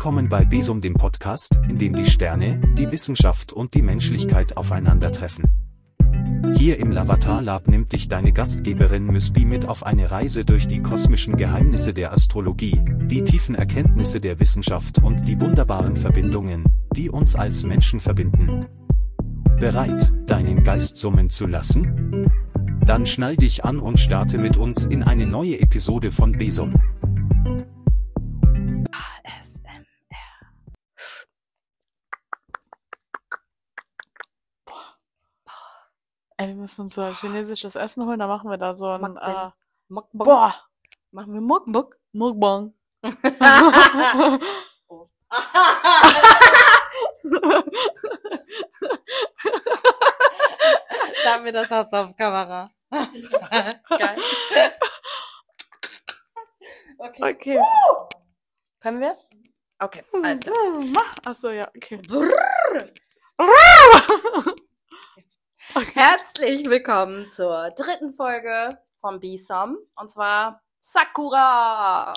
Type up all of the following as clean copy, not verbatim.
Willkommen bei Besum, dem Podcast, in dem die Sterne, die Wissenschaft und die Menschlichkeit aufeinandertreffen. Hier im Lavatar Lab nimmt dich deine Gastgeberin Miss B mit auf eine Reise durch die kosmischen Geheimnisse der Astrologie, die tiefen Erkenntnisse der Wissenschaft und die wunderbaren Verbindungen, die uns als Menschen verbinden. Bereit, deinen Geist summen zu lassen? Dann schnall dich an und starte mit uns in eine neue Episode von Besum. ASMR. Ey, wir müssen uns so ein chinesisches Essen holen, da machen wir da so ein Mukbang. boah, Machen wir Mukbang. Mukbang. Oh. Sag mir das hast du auf Kamera. Geil. Okay. Können wir? Okay, alles klar. Achso, ja, okay. Herzlich willkommen zur dritten Folge von Besum. Und zwar Sakura.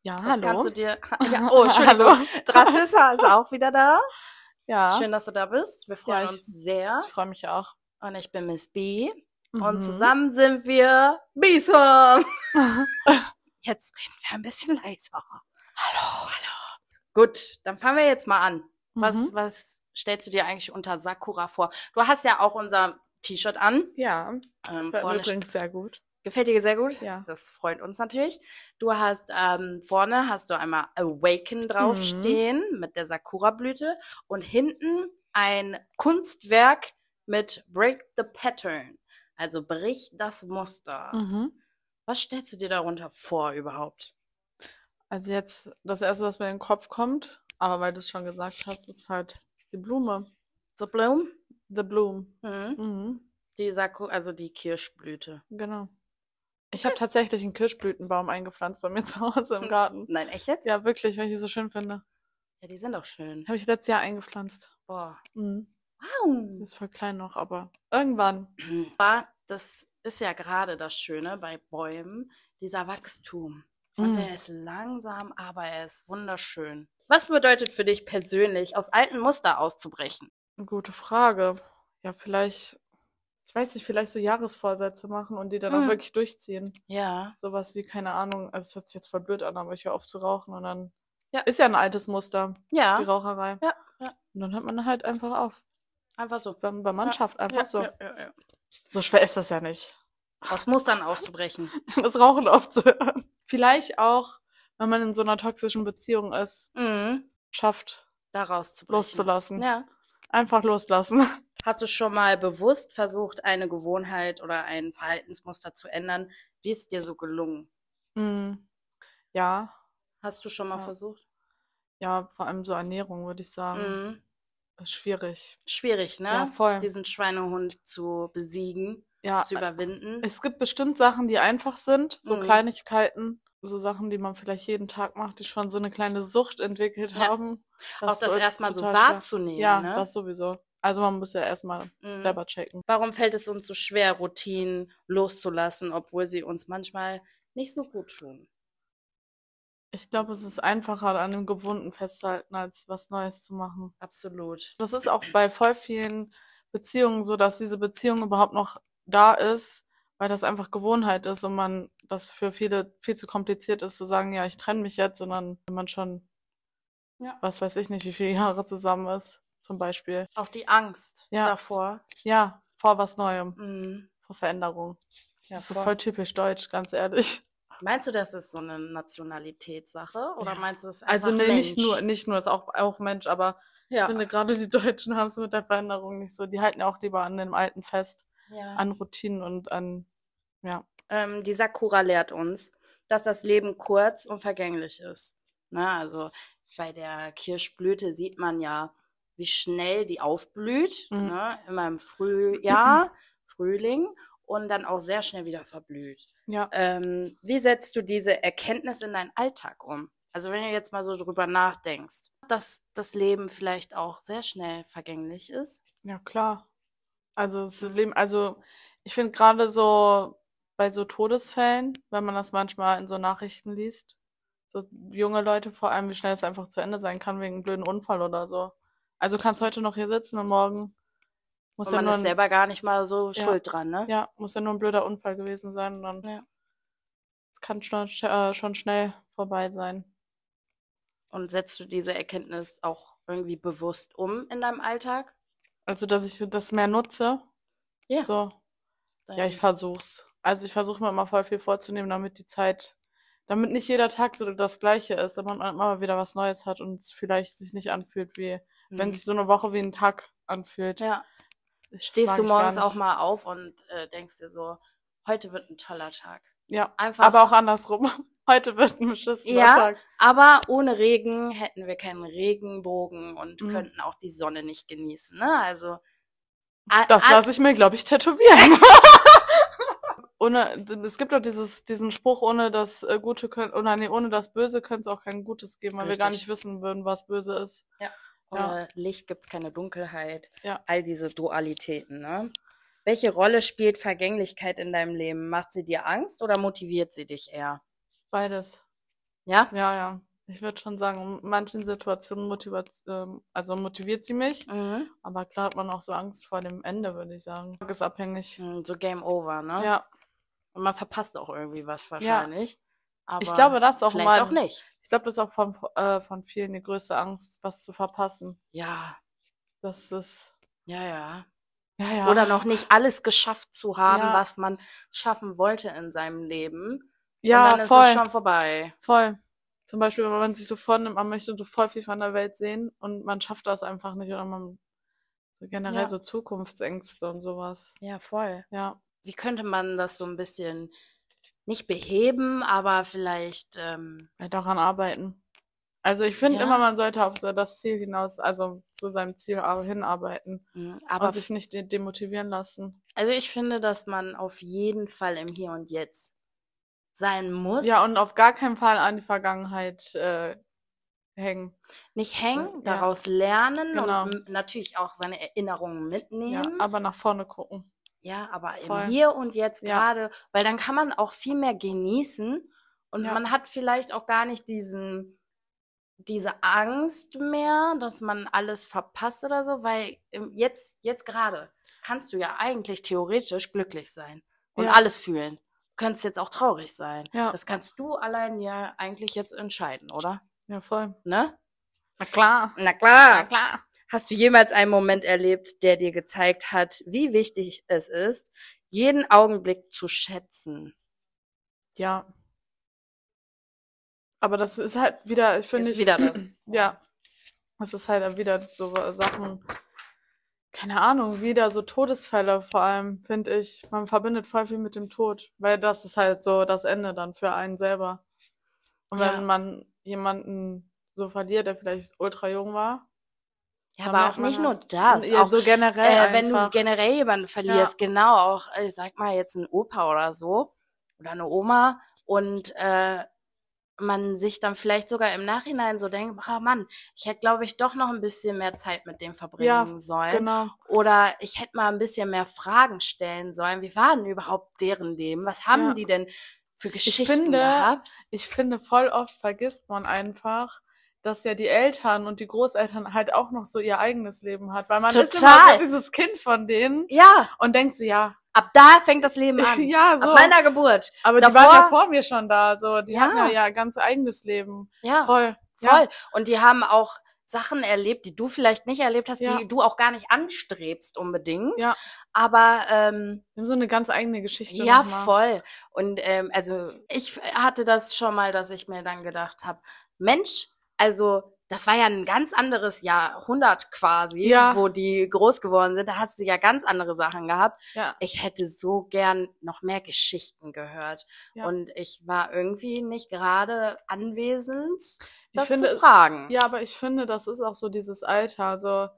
Ja, Das hallo. kannst du dir... Ja, oh, Entschuldigung. Hallo. Drassissa ist auch wieder da. Ja, Schön, dass du da bist. Wir freuen Ja, uns sehr. ich freue mich auch. Und ich bin Miss B. Und Mhm. zusammen sind wir Besum. Jetzt reden wir ein bisschen leiser. Hallo. Gut, dann fangen wir jetzt mal an. Was stellst du dir eigentlich unter Sakura vor? Du hast ja auch unser T-Shirt an. Ja, gefällt mir Vorne übrigens sehr gut. gefällt dir sehr gut? Ja. Das freut uns natürlich. Du hast vorne hast du einmal Awaken draufstehen mit der Sakura-Blüte und hinten ein Kunstwerk mit Break the Pattern. Also brich das Muster. Mhm. Was stellst du dir darunter vor überhaupt? Also jetzt, das Erste, was mir in den Kopf kommt, aber weil du es schon gesagt hast, ist halt die Blume. The Bloom? The Bloom. Mhm. Mhm. Die also die Kirschblüte. Genau. Ich habe tatsächlich einen Kirschblütenbaum eingepflanzt bei mir zu Hause im Garten. Nein, echt jetzt? Ja, wirklich, weil ich die so schön finde. Ja, die sind doch schön. Habe ich letztes Jahr eingepflanzt. Boah. Mhm. Wow. Das ist voll klein noch, aber irgendwann. Aber das ist ja gerade das Schöne bei Bäumen, dieser Wachstum. Und Mhm. der ist langsam, aber er ist wunderschön. Was bedeutet für dich persönlich, aus alten Muster auszubrechen? Eine gute Frage. Ja, vielleicht, ich weiß nicht, vielleicht so Jahresvorsätze machen und die dann auch Mhm. wirklich durchziehen. Ja. Sowas wie, keine Ahnung, also das hört sich jetzt voll blöd an, aber ich höre auf zu rauchen und dann Ja. ist ja ein altes Muster, die Ja. Raucherei. Ja. Ja. Und dann hört man halt einfach auf. Einfach so. Weil man schafft einfach Ja. so. Ja. So schwer ist das ja nicht. Aus Mustern auszubrechen. Das Rauchen aufzuhören. Vielleicht auch, wenn man in so einer toxischen Beziehung ist, Mhm. schafft, Da rauszubrechen. loszulassen. Ja. Einfach loslassen. Hast du schon mal bewusst versucht, eine Gewohnheit oder ein Verhaltensmuster zu ändern? Wie ist dir so gelungen? Mhm. Ja, Hast du schon mal Ja. versucht? ja, vor allem so Ernährung, würde ich sagen. Mhm. Ist schwierig. Schwierig, ne? Ja, voll. Diesen Schweinehund zu besiegen, Ja, zu überwinden. es gibt bestimmt Sachen, die einfach sind, so Mhm. Kleinigkeiten, so Sachen, die man vielleicht jeden Tag macht, die schon so eine kleine Sucht entwickelt Ja. haben. Auch das ist erstmal so total schwer. wahrzunehmen, Ja, ne? das sowieso. Also man muss ja erstmal Mhm. selber checken. Warum fällt es uns so schwer, Routinen loszulassen, obwohl sie uns manchmal nicht so gut tun? Ich glaube, es ist einfacher, an einem Gewohnten festzuhalten, als was Neues zu machen. Absolut. Das ist auch bei voll vielen Beziehungen so, dass diese Beziehung überhaupt noch da ist, weil das einfach Gewohnheit ist und man das für viele viel zu kompliziert ist, zu sagen, ja, ich trenne mich jetzt, sondern wenn man schon, Ja. was weiß ich nicht, wie viele Jahre zusammen ist, zum Beispiel. Auch die Angst Ja. davor. Ja, vor was Neuem, Mhm. vor Veränderung. Ja, Das ist so voll. voll typisch deutsch, ganz ehrlich. Meinst du, das ist so eine Nationalitätssache? Oder Ja. meinst du, es ist Also einfach nee, Mensch? nicht nur, ist auch Mensch, aber ich Ja. finde gerade die Deutschen haben es mit der Veränderung nicht so. Die halten ja auch lieber an dem Alten fest, Ja. an Routinen und an, ja. Die Sakura lehrt uns, dass das Leben kurz und vergänglich ist. Ne? Also bei der Kirschblüte sieht man ja, wie schnell die aufblüht. Mhm. Ne? Immer im Frühjahr, Frühling und dann auch sehr schnell wieder verblüht. Ja. Wie setzt du diese Erkenntnis in deinen Alltag um? Also wenn du jetzt mal so drüber nachdenkst, dass das Leben vielleicht auch sehr schnell vergänglich ist. Ja, klar. Also das Leben, also ich finde gerade so bei so Todesfällen, wenn man das manchmal in so Nachrichten liest, So junge Leute vor allem, wie schnell es einfach zu Ende sein kann wegen einem blöden Unfall oder so. Also du kannst heute noch hier sitzen und morgen muss Und ja man nur ist selber gar nicht mal so schuld dran, ne? ja, muss ja nur ein blöder Unfall gewesen sein und dann Ja. kann schon schnell vorbei sein. Und setzt du diese Erkenntnis auch irgendwie bewusst um in deinem Alltag? Also, dass ich das mehr nutze. Ja. So. Ja, ich versuch's. Also ich versuche mir immer voll viel vorzunehmen, damit nicht jeder Tag so das Gleiche ist, damit man immer wieder was Neues hat und es vielleicht sich nicht anfühlt, wie wenn sich so eine Woche wie ein Tag anfühlt. Ja. Das Stehst mag du ich gar morgens nicht. auch mal auf und denkst dir so, heute wird ein toller Tag. Ja, Einfach. aber auch andersrum. Heute wird ein beschissener Ja, Tag. aber ohne Regen hätten wir keinen Regenbogen und Mhm. könnten auch die Sonne nicht genießen, ne? Also Das lasse ich mir, glaube ich, tätowieren. Es gibt doch diesen Spruch, ohne das ohne das Böse könnte es auch kein Gutes geben, weil wir gar Richtig. nicht wissen würden, was böse ist. Ja. Ja. Ohne Licht gibt's keine Dunkelheit. Ja. All diese Dualitäten, ne? Welche Rolle spielt Vergänglichkeit in deinem Leben? Macht sie dir Angst oder motiviert sie dich eher? Beides. Ja? Ja. Ich würde schon sagen, in manchen Situationen motiviert sie mich, Mhm. aber klar hat man auch so Angst vor dem Ende, würde ich sagen. Tagesabhängig. So Game Over, ne? Ja. Und man verpasst auch irgendwie was wahrscheinlich. Aber Ich glaube, das ist auch vielleicht auch nicht. Ich glaube, das ist auch von vielen die größte Angst, was zu verpassen. Ja, Das ist, ja. ja. Oder noch nicht alles geschafft zu haben, Ja. was man schaffen wollte in seinem Leben. Ja, und dann ist voll. es schon vorbei. Voll. Zum Beispiel, wenn man sich so vornimmt, man möchte so voll viel von der Welt sehen und man schafft das einfach nicht oder man so generell Ja. so Zukunftsängste und sowas. Ja, voll. Ja. Wie könnte man das so ein bisschen nicht beheben, aber vielleicht, Daran arbeiten. Also ich finde Ja. immer, man sollte auf so das Ziel hinaus, also zu seinem Ziel hinarbeiten aber und sich nicht demotivieren lassen. also ich finde, dass man auf jeden Fall im Hier und Jetzt sein muss. Ja, und auf gar keinen Fall an die Vergangenheit hängen. nicht hängen, Ja. daraus lernen Genau. und natürlich auch seine Erinnerungen Ja, mitnehmen. aber nach vorne gucken. Ja, aber Voll. im Hier und Jetzt Ja. gerade, weil dann kann man auch viel mehr genießen und Ja. man hat vielleicht auch gar nicht diese Angst mehr, dass man alles verpasst oder so, weil jetzt gerade kannst du ja eigentlich theoretisch glücklich sein und Ja. alles fühlen. Du kannst jetzt auch traurig sein. Ja. Das kannst du allein ja eigentlich jetzt entscheiden, oder? Ja, voll. Ne? Na klar. Na klar. klar. Hast du jemals einen Moment erlebt, der dir gezeigt hat, wie wichtig es ist, jeden Augenblick zu schätzen? Ja. Aber das ist halt wieder, finde Ist ich. wieder das. Ja. Es ist halt wieder so Sachen, keine Ahnung, wieder so Todesfälle vor allem, finde ich. Man verbindet voll viel mit dem Tod, weil das ist halt so das Ende dann für einen selber. Und Ja. wenn man jemanden so verliert, der vielleicht ultra jung war. Ja, dann aber merkt auch man nicht halt- nur das. Ja, Auch so generell wenn du einfach. generell jemanden verlierst, genau, auch, ich sag mal jetzt ein Opa oder so oder eine Oma und man sich dann vielleicht sogar im Nachhinein so denkt, oh Mann, ich hätte, glaube ich, doch noch ein bisschen mehr Zeit mit dem verbringen sollen. Genau. Oder ich hätte mal ein bisschen mehr Fragen stellen sollen. Wie war denn überhaupt deren Leben? Was haben Ja. die denn für Geschichten finde, gehabt? Ich finde, voll oft vergisst man einfach, dass ja die Eltern und die Großeltern halt auch noch so ihr eigenes Leben hat. Weil man ist immer Total. so dieses Kind von denen Ja, und denkt so, ja, ab da fängt das Leben an. ja, so. Ab meiner Geburt. Aber davor- die waren ja vor mir schon da, so. Die Ja. hatten ja ganz eigenes Leben. Ja, Voll. voll. Und die haben auch Sachen erlebt, die du vielleicht nicht erlebt hast, Ja. die du auch gar nicht anstrebst unbedingt. Ja. Aber Die haben so eine ganz eigene Geschichte ja, nochmal. voll. Und also ich hatte das schon mal, dass ich mir dann gedacht habe, Mensch, also das war ja ein ganz anderes Jahrhundert quasi, Ja. wo die groß geworden sind. Da hast du ja ganz andere Sachen gehabt. Ja. Ich hätte so gern noch mehr Geschichten gehört. Ja. Und ich war irgendwie nicht gerade anwesend, Ich das finde zu es- fragen. Ja, aber ich finde, das ist auch so dieses Alter. Also,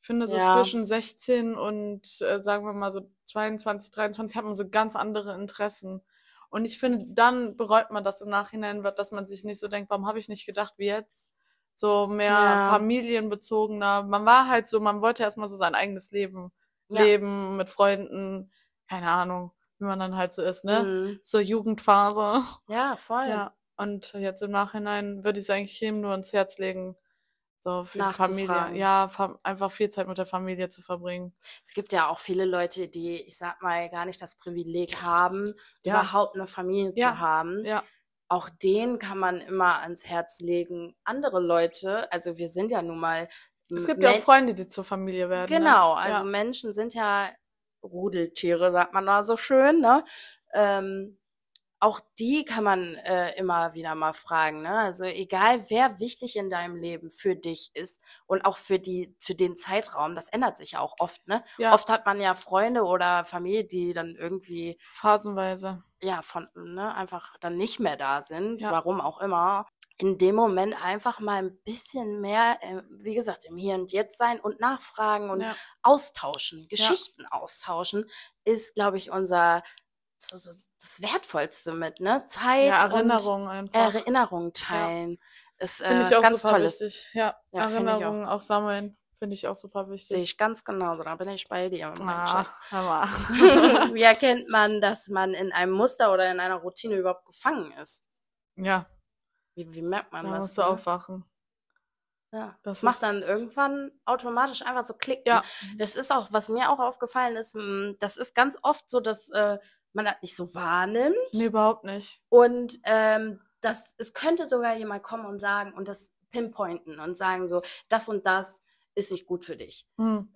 ich finde, so Ja. zwischen 16 und, sagen wir mal so 22, 23 hat man so ganz andere Interessen. Und ich finde, dann bereut man das im Nachhinein, dass man sich nicht so denkt, warum habe ich nicht gedacht wie jetzt? So mehr Ja. familienbezogener. Man war halt so, man wollte erstmal so sein eigenes Leben Ja. leben mit Freunden, keine Ahnung, wie man dann halt so ist, ne? Mhm. So Jugendphase. Ja, voll. Ja. Und jetzt im Nachhinein würde ich es eigentlich jedem nur ins Herz legen, so für die Familie. Nachzufragen. Ja, einfach viel Zeit mit der Familie zu verbringen. Es gibt ja auch viele Leute, die, ich sag mal, gar nicht das Privileg haben, Ja. überhaupt eine Familie Ja. zu haben. Ja, Auch denen kann man immer ans Herz legen. Andere Leute, also wir sind ja nun mal es gibt ja auch Freunde, die zur Familie werden. Genau, Ne? also Ja. Menschen sind ja Rudeltiere, sagt man da so schön, ne? Auch die kann man immer wieder mal fragen, ne? Also egal, wer wichtig in deinem Leben für dich ist und auch für den Zeitraum, das ändert sich ja auch oft, ne? Ja. Oft hat man ja Freunde oder Familie, die dann irgendwie Phasenweise. ja ne, einfach dann nicht mehr da sind, Ja. warum auch immer. In dem Moment einfach mal ein bisschen mehr, wie gesagt, im Hier und Jetzt sein und nachfragen und Ja. austauschen, Geschichten austauschen, ist, glaube ich, unser so das Wertvollste mit, ne? Zeit Ja, und Erinnerung einfach. Erinnerung teilen. Ist Finde ich was auch ganz super Tolles. wichtig. Ja, Ja, finde ich auch. Erinnerungen auch sammeln, finde ich auch super Sehe wichtig. ich ganz genauso, da bin ich bei dir, mein Ah, Schatz. hör mal. Wie erkennt man, dass man in einem Muster oder in einer Routine überhaupt gefangen ist? Ja, Wie merkt man da das? musst du ne? aufwachen. Ja, Das das macht ist- dann irgendwann automatisch einfach so klicken. Ja. Das ist auch, was mir auch aufgefallen ist, das ist ganz oft so, dass man das nicht so wahrnimmt. Nee, überhaupt nicht. Und es könnte sogar jemand kommen und sagen und das pinpointen und sagen so, das und das ist nicht gut für dich. Hm.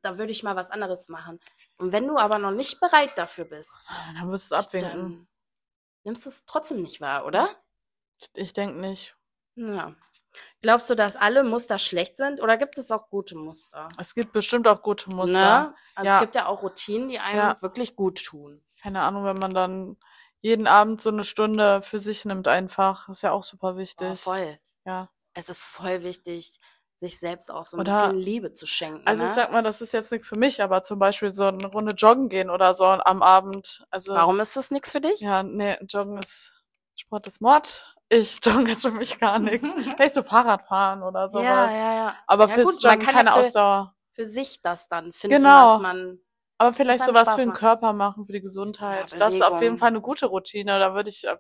Da würde ich mal was anderes machen. Und wenn du aber noch nicht bereit dafür bist, Dann wirst du es abwinken. dann nimmst du es trotzdem nicht wahr, oder? Ich denke nicht. Ja. Glaubst du, dass alle Muster schlecht sind oder gibt es auch gute Muster? Es gibt bestimmt auch gute Muster. Ne? Also Ja. es gibt ja auch Routinen, die einem Ja. wirklich gut tun. Keine Ahnung, wenn man dann jeden Abend so eine Stunde für sich nimmt einfach. Ist ja auch super wichtig. Oh, voll. Ja. Es ist voll wichtig, sich selbst auch so ein Oder- bisschen Liebe zu schenken. Also ne? ich sag mal, das ist jetzt nichts für mich, aber zum Beispiel so eine Runde joggen gehen oder so am Abend. Also Warum ist das nichts für dich? ja, nee, Joggen ist Sport ist Mord. Ich jogge jetzt für mich gar nichts. Vielleicht so Fahrrad fahren oder sowas. ja. Aber Ja, fürs gut, man Joggen kann keine ja Ausdauer. für sich das dann finden, Genau. was man. Aber vielleicht was einem sowas Spaß für den macht. Körper machen, für die Gesundheit. Ja, Das ist auf Bewegung. jeden Fall eine gute Routine. Da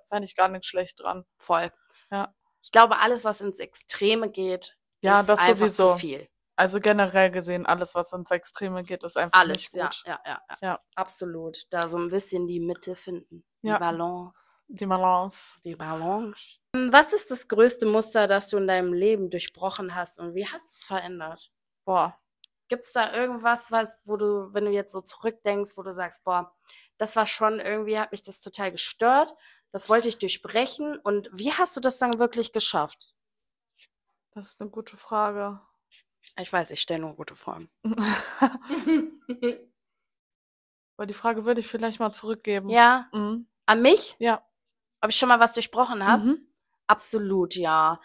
fände ich gar nichts schlecht dran. Voll. Ja. Ich glaube, alles, was ins Extreme geht, Ja, ist das einfach sowieso. zu viel. Also generell gesehen, alles, was ins Extreme geht, ist einfach Alles, nicht ja, gut. ja. Ja. Absolut. Da so ein bisschen die Mitte finden. Die Ja. Balance. Die Balance. Die Balance. Was ist das größte Muster, das du in deinem Leben durchbrochen hast und wie hast du es verändert? Boah. Gibt's da irgendwas, wo du, wenn du jetzt so zurückdenkst, wo du sagst, boah, das war schon irgendwie, hat mich das total gestört, das wollte ich durchbrechen und wie hast du das dann wirklich geschafft? Das ist eine gute Frage. Ich weiß, ich stelle nur gute Fragen. Aber die Frage würde ich vielleicht mal zurückgeben. Ja, Mhm. an mich? Ja. Ob ich schon mal was durchbrochen habe? Mhm. Absolut, ja.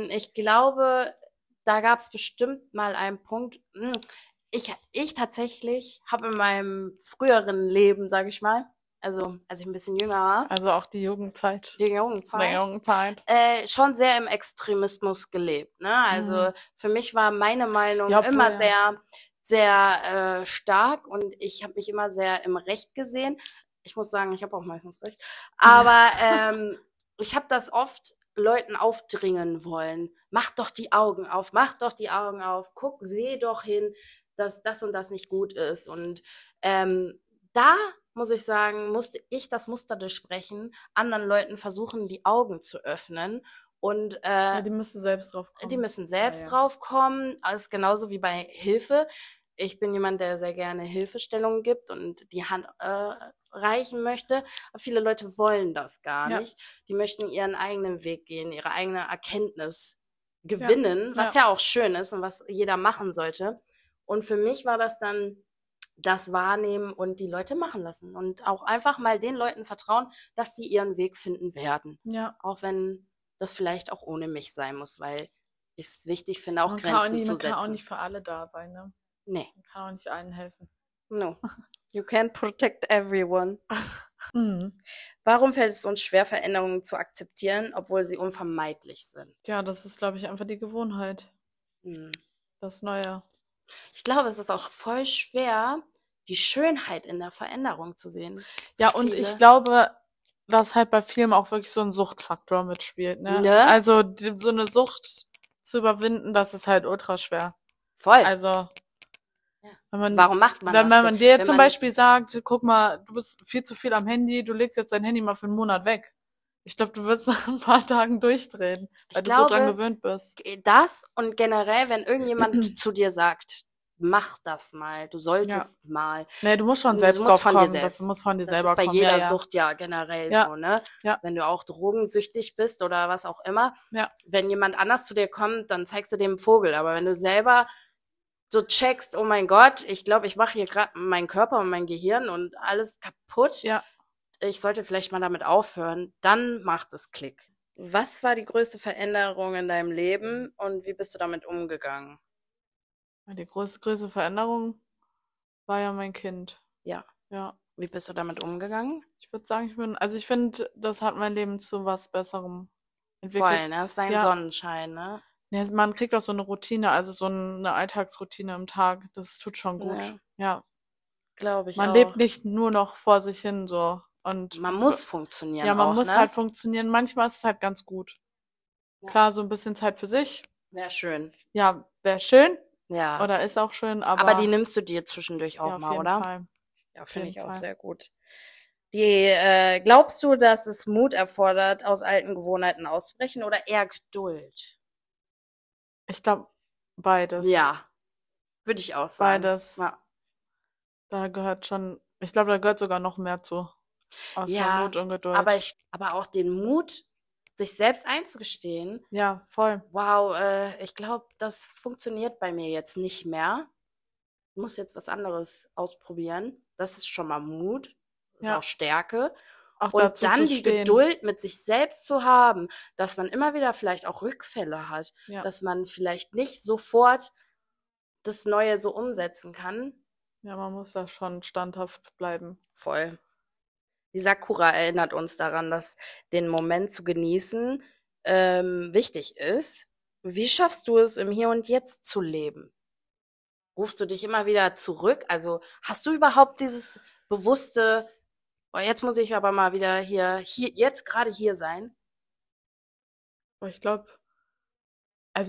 Ich glaube, da gab es bestimmt mal einen Punkt. Ich tatsächlich habe in meinem früheren Leben, sage ich mal, also als ich ein bisschen jünger war, Also auch die Jugendzeit. die jungen Der Zeit, Jugendzeit. schon sehr im Extremismus gelebt. Ne? Also für mich war meine Meinung Ja, obwohl, immer ja. sehr, sehr stark und ich habe mich immer sehr im Recht gesehen. Ich muss sagen, ich habe auch meistens recht. Aber ich habe das oft Leuten aufdringen wollen. Mach doch die Augen auf, guck, seh doch hin, dass das und das nicht gut ist. Und da muss ich sagen, musste ich das Muster durchbrechen, anderen Leuten versuchen, die Augen zu öffnen. Und Ja, die müssen selbst drauf kommen. die müssen selbst Ja. drauf kommen. Das ist genauso wie bei Hilfe. Ich bin jemand, der sehr gerne Hilfestellungen gibt und die Hand reichen möchte. Aber viele Leute wollen das gar Ja. nicht. Die möchten ihren eigenen Weg gehen, ihre eigene Erkenntnis gewinnen, was Ja. ja auch schön ist und was jeder machen sollte. Und für mich war das dann das Wahrnehmen und die Leute machen lassen und auch einfach mal den Leuten vertrauen, dass sie ihren Weg finden werden. Ja. Auch wenn das vielleicht auch ohne mich sein muss, weil ich es wichtig finde, auch Man Grenzen zu man kann auch setzen. nicht für alle da sein, ne? Nee, Man kann auch nicht allen helfen. no. You can't protect everyone. Mhm. Warum fällt es uns schwer, Veränderungen zu akzeptieren, obwohl sie unvermeidlich sind? Ja, das ist, glaube ich, einfach die Gewohnheit. Hm. Das Neue. Ich glaube, es ist auch voll schwer, die Schönheit in der Veränderung zu sehen. Ja, Für und viele. ich glaube, dass halt bei vielen auch wirklich so ein Suchtfaktor mitspielt, ne? Ne? Also so eine Sucht zu überwinden, das ist halt ultra schwer. Voll. Also Ja. wenn man, Warum macht man wenn das man denn? dir jetzt Wenn zum man- Beispiel sagt, guck mal, du bist viel zu viel am Handy, du legst jetzt dein Handy mal für einen Monat weg. Ich glaube, du wirst nach ein paar Tagen durchdrehen, Ich weil du so dran glaube, gewöhnt bist. das und generell, wenn irgendjemand zu dir sagt, mach das mal, du Ja. solltest mal. Nee, du musst schon Du selbst musst drauf von dir kommen. selbst. Das muss von dir Das selber ist bei kommen. jeder Ja, ja. Sucht ja generell Ja. so, ne? Ja. Wenn du auch drogensüchtig bist oder was auch immer, Ja. wenn jemand anders zu dir kommt, dann zeigst du dem einen Vogel. Aber wenn du selber so checkst, oh mein Gott, ich glaube, ich mache hier gerade meinen Körper und mein Gehirn und alles kaputt, Ja. ich sollte vielleicht mal damit aufhören, dann macht es Klick. Was war die größte Veränderung in deinem Leben und wie bist du damit umgegangen? Die größte Veränderung war ja mein Kind. Ja, Ja. wie bist du damit umgegangen? Ich würde sagen, ich finde, das hat mein Leben zu was Besserem Voll, entwickelt. ne? Das ist dein Ja. Sonnenschein, ne? Ja, man kriegt auch so eine Routine, also so eine Alltagsroutine im Tag. Das tut schon gut. Ja, Ja. glaube ich Man auch. lebt nicht nur noch vor sich hin so. Und Man muss funktionieren ja, man auch, muss ne? halt funktionieren. Manchmal ist es halt ganz gut. Ja. Klar, so ein bisschen Zeit für sich. Wäre schön. Ja, wäre schön Ja. oder ist auch schön, Aber die nimmst du dir zwischendurch ja, auch auf mal, jeden oder? Fall. Ja, Auf finde jeden ich auch Fall. sehr gut. Glaubst du, dass es Mut erfordert, aus alten Gewohnheiten auszubrechen oder eher Geduld? Ich glaube, beides. Ja, würde ich auch sagen. Beides. Ja. Da gehört schon, ich glaube, da gehört sogar noch mehr zu. Außer Ja, Mut und Geduld. aber auch den Mut, sich selbst einzugestehen, Ja, voll. wow, ich glaube, das funktioniert bei mir jetzt nicht mehr. Ich muss jetzt was anderes ausprobieren. Das ist schon mal Mut, das ist Ja. auch Stärke. Auch Und dazu dann zu die stehen. Geduld mit sich selbst zu haben, dass man immer wieder vielleicht auch Rückfälle hat, Ja. dass man vielleicht nicht sofort das Neue so umsetzen kann. Ja, man muss da schon standhaft bleiben. Voll. Die Sakura erinnert uns daran, dass den Moment zu genießen wichtig ist. Wie schaffst du es, im Hier und Jetzt zu leben? Rufst du dich immer wieder zurück? Also hast du überhaupt dieses bewusste, oh, jetzt muss ich aber mal wieder hier, jetzt gerade hier sein? Aber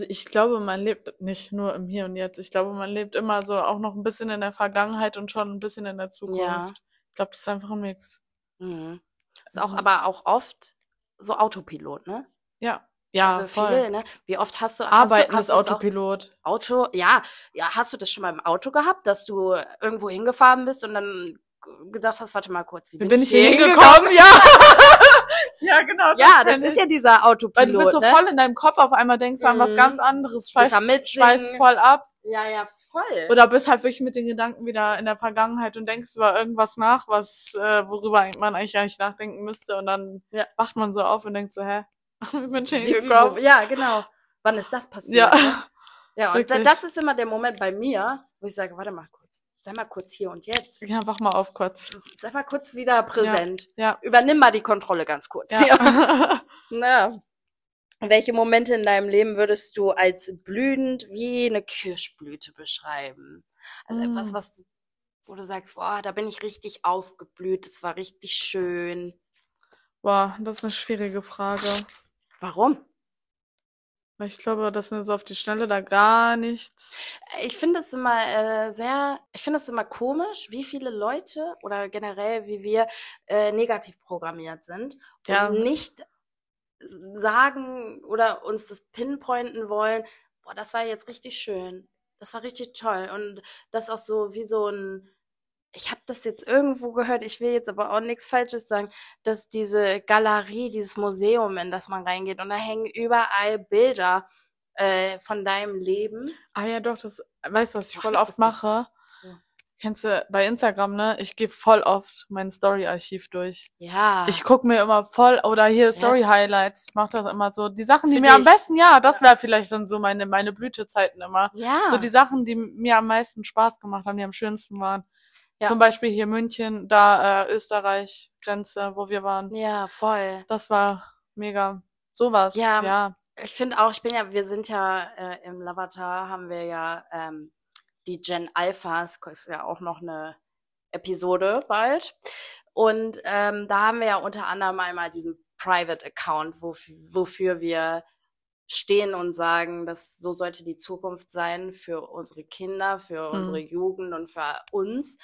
ich glaube, man lebt nicht nur im Hier und Jetzt. Ich glaube, man lebt immer so auch noch ein bisschen in der Vergangenheit und schon ein bisschen in der Ja. Zukunft. Ich glaube, das ist einfach ein Mix. Mhm. Ist Also- auch aber auch oft so Autopilot, ne? Ja. Ja, Also voll. viele, ne? Wie oft hast du Arbeiten hast ist du es auch Autopilot. Auto, ja, hast du das schon mal im Auto gehabt, dass du irgendwo hingefahren bist und dann gedacht hast, warte mal kurz, wie Wie bin ich hier hier hingekommen? Ja. Ja, genau. Ja, das kenn ist ich. ja dieser Weil Autopilot, du bist so ne? voll in deinem Kopf, auf einmal denkst du an was Mhm. ganz anderes, Bist am Mitsingen. schweißt voll ab. Ja, voll. Oder bist halt wirklich mit den Gedanken wieder in der Vergangenheit und denkst über irgendwas nach, worüber man eigentlich gar nicht nachdenken müsste. Und dann Ja. wacht man so auf und denkt so, hä? Wie bin ich hier Wie- hingekommen? Ja, genau. Wann ist das passiert? Ja. Ne? Ja, und Wirklich. das ist immer der Moment bei mir, wo ich sage, warte mal kurz, sei mal kurz hier und jetzt. Ja, wach mal auf kurz. Sei mal kurz wieder präsent. Ja. Übernimm mal die Kontrolle ganz kurz. Ja. Na, welche Momente in deinem Leben würdest du als blühend wie eine Kirschblüte beschreiben? Also etwas, wo du sagst, boah, da bin ich richtig aufgeblüht, das war richtig schön. Boah, das ist eine schwierige Frage. Warum? Weil ich glaube, dass mir so auf die Schnelle da gar nichts. Ich finde es immer komisch, wie viele Leute oder generell wie wir negativ programmiert sind Ja. und nicht sagen oder uns das pinpointen wollen, boah, das war jetzt richtig schön, das war richtig toll und das auch so wie so ein, ich habe das jetzt irgendwo gehört, ich will jetzt aber auch nichts Falsches sagen, dass diese Galerie, dieses Museum, in das man reingeht und da hängen überall Bilder von deinem Leben. Ah ja, doch, weißt du, was ich Mach voll ich oft das nicht? mache? Ja. Kennst du bei Instagram, ne? Ich gehe voll oft mein Story-Archiv durch. Ja. Ich guck mir immer oder hier Yes. Story-Highlights. Ich mach das immer so. Die Sachen, die Für mir am dich. besten, ja, das wäre vielleicht dann so meine Blütezeiten immer. Ja. So die Sachen, die mir am meisten Spaß gemacht haben, die am schönsten waren. Ja. Zum Beispiel hier München, da Österreich, Grenze, wo wir waren. Ja, voll. Das war mega. Sowas, Ja. ja. Ich finde auch, wir sind ja im Lavatar, haben wir ja die Gen Alphas, ist ja auch noch eine Episode bald. Und da haben wir ja unter anderem einmal diesen Private Account, wofür wir stehen und sagen, dass so sollte die Zukunft sein für unsere Kinder, für unsere Jugend und für uns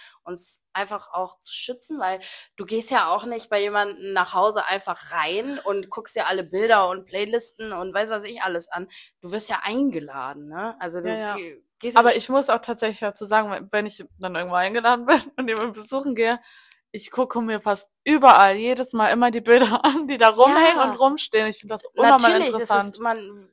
einfach auch zu schützen, weil du gehst ja auch nicht bei jemandem nach Hause einfach rein und guckst dir alle Bilder und Playlisten und weiß was ich alles an. Du wirst ja eingeladen, ne? Also du gehst aber ich muss auch tatsächlich dazu sagen, wenn ich dann irgendwo eingeladen bin und jemanden besuchen gehe, ich gucke mir fast überall jedes Mal immer die Bilder an, die da rumhängen und rumstehen. Ich finde das unnormal interessant.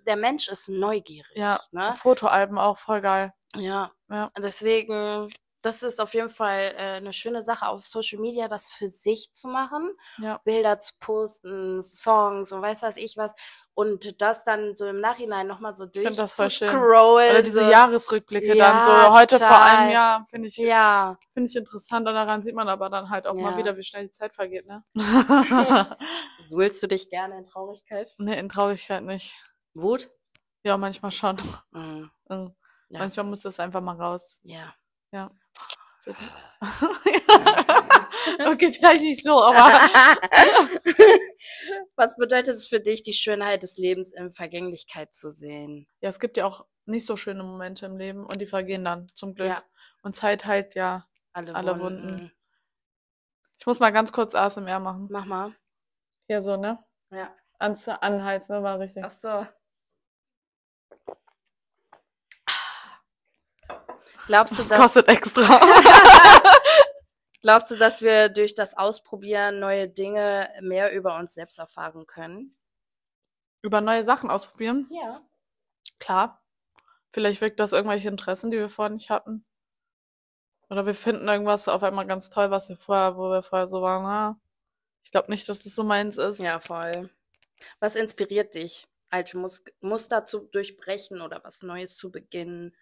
Der Mensch ist neugierig. Ja, ne? Fotoalben auch voll geil. Ja, deswegen, das ist auf jeden Fall eine schöne Sache auf Social Media, das für sich zu machen. Ja. Bilder zu posten, Songs und weiß was ich was. Und das dann so im Nachhinein nochmal so durchzuscrollen. Oder diese Jahresrückblicke dann so heute vor einem Jahr, finde ich interessant. Und daran sieht man aber dann halt auch mal wieder, wie schnell die Zeit vergeht, ne? Suhlst du dich gerne in Traurigkeit? Nee, in Traurigkeit nicht. Wut? Ja, manchmal schon. Mhm. Ja. Manchmal muss das einfach mal raus. Ja. Ja. Okay, vielleicht nicht so, aber was bedeutet es für dich, die Schönheit des Lebens in Vergänglichkeit zu sehen? Ja, es gibt ja auch nicht so schöne Momente im Leben und die vergehen dann, zum Glück. Ja. Und Zeit heilt ja alle Wunden. Ich muss mal ganz kurz ASMR machen. Mach mal. Ja, so, ne? Ja. Anheizen, ne? War richtig. Ach so. Glaubst du, das kostet extra. Glaubst du, dass wir durch das Ausprobieren neue Dinge mehr über uns selbst erfahren können? Über neue Sachen ausprobieren? Ja. Klar. Vielleicht wirkt das irgendwelche Interessen, die wir vorher nicht hatten. Oder wir finden irgendwas auf einmal ganz toll, wo wir vorher so waren, ich glaube nicht, dass das so meins ist. Ja, voll. Was inspiriert dich, alte Muster zu durchbrechen oder was Neues zu beginnen?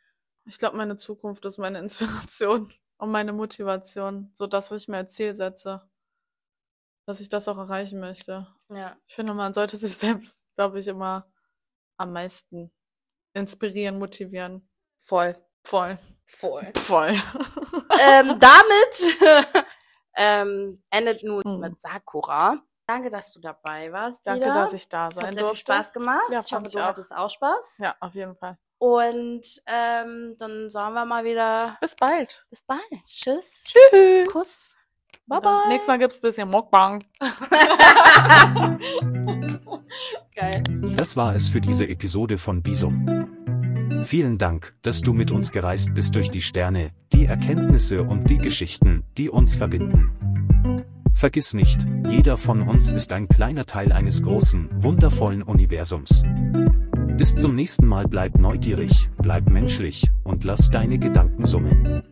Ich glaube, meine Zukunft ist meine Inspiration und meine Motivation. So das, was ich mir als Ziel setze. Dass ich das auch erreichen möchte. Ja. Ich finde, man sollte sich selbst, glaube ich, immer am meisten inspirieren, motivieren. Voll. Damit endet nun mit Sakura. Danke, dass du dabei warst. Danke, dass ich da sein durfte. Es hat sehr viel Spaß gemacht. Ja, ich hoffe, du hattest auch Spaß. Ja, auf jeden Fall. Und dann sagen wir mal wieder bis bald. Bis bald. Tschüss. Tschüss. Kuss. Bye bye. Nächstes Mal gibt's ein bisschen Mukbang. Geil. Das war es für diese Episode von Bisum. Vielen Dank, dass du mit uns gereist bist durch die Sterne, die Erkenntnisse und die Geschichten, die uns verbinden. Vergiss nicht, jeder von uns ist ein kleiner Teil eines großen, wundervollen Universums. Bis zum nächsten Mal, bleib neugierig, bleib menschlich und lass deine Gedanken summen.